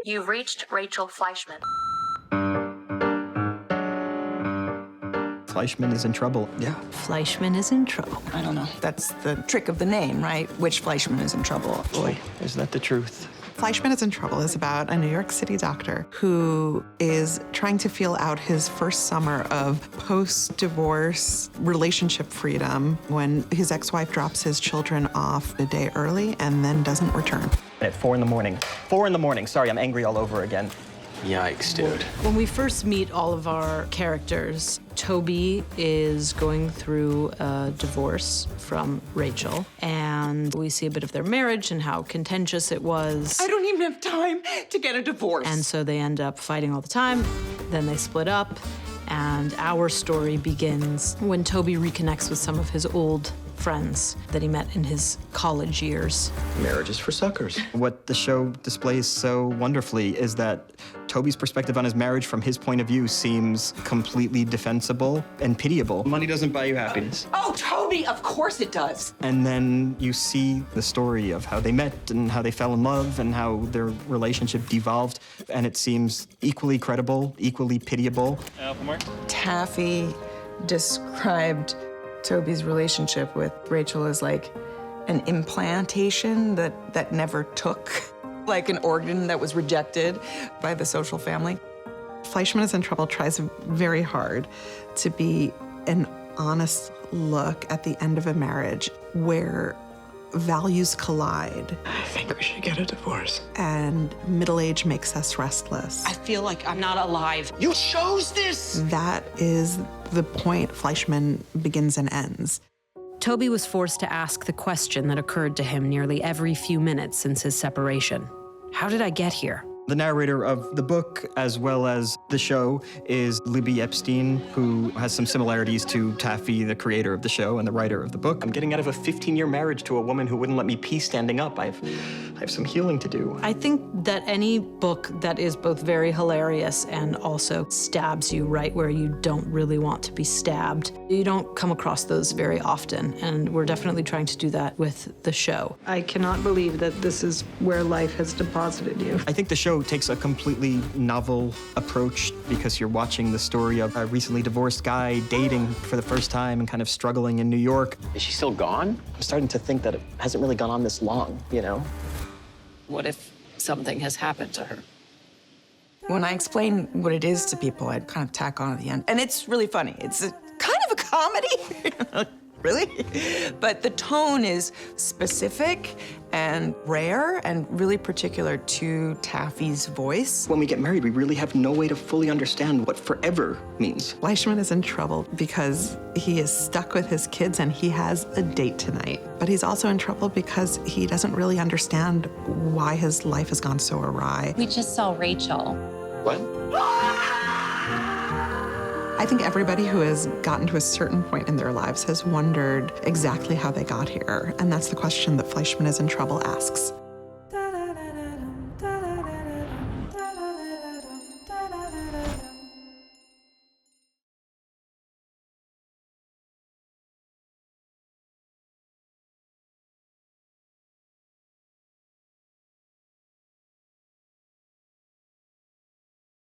You've reached Rachel Fleischman. Fleischman is in trouble. Yeah. Fleischman is in trouble. I don't know. That's the trick of the name, right? Which Fleischman is in trouble. Boy, is that the truth. Fleischman is in Trouble is about a New York City doctor who is trying to feel out his first summer of post-divorce relationship freedom when his ex-wife drops his children off a day early and then doesn't return. At 4 in the morning. 4 in the morning. Sorry, I'm angry all over again. Yikes, dude. When we first meet all of our characters, Toby is going through a divorce from Rachel, and we see a bit of their marriage and how contentious it was. I don't even have time to get a divorce. And so they end up fighting all the time. Then they split up, and our story begins when Toby reconnects with some of his old friends that he met in his college years. Marriage is for suckers. What the show displays so wonderfully is that Toby's perspective on his marriage from his point of view seems completely defensible and pitiable. Money doesn't buy you happiness. Oh, Toby, of course it does. And then you see the story of how they met and how they fell in love and how their relationship devolved, and it seems equally credible, equally pitiable. Taffy described Toby's relationship with Rachel as like an implantation that never took, like an organ that was rejected by the social family. Fleischman is in Trouble tries very hard to be an honest look at the end of a marriage where values collide I think we should get a divorce. and middle age makes us restless. I feel like I'm not alive. You chose this! That is the point Fleischman begins and ends. Toby was forced to ask the question that occurred to him nearly every few minutes since his separation. How did I get here? The narrator of the book, as well as the show, is Libby Epstein, who has some similarities to Taffy, the creator of the show and the writer of the book. I'm getting out of a 15-year marriage to a woman who wouldn't let me pee standing up. I have some healing to do. I think that any book that is both very hilarious and also stabs you right where you don't really want to be stabbed, you don't come across those very often, and we're definitely trying to do that with the show. I cannot believe that this is where life has deposited you. I think the show takes a completely novel approach because you're watching the story of a recently divorced guy dating for the first time and kind of struggling in New York. Is she still gone? I'm starting to think that it hasn't really gone on this long, you know? What if something has happened to her? When I explain what it is to people, I'd kind of tack on at the end. And it's really funny. It's kind of a comedy. Really? But the tone is specific and rare and really particular to Taffy's voice. When we get married, we really have no way to fully understand what forever means. Fleischman is in trouble because he is stuck with his kids and he has a date tonight. But he's also in trouble because he doesn't really understand why his life has gone so awry. We just saw Rachel. What? I think everybody who has gotten to a certain point in their lives has wondered exactly how they got here. And that's the question that Fleischman is in Trouble asks.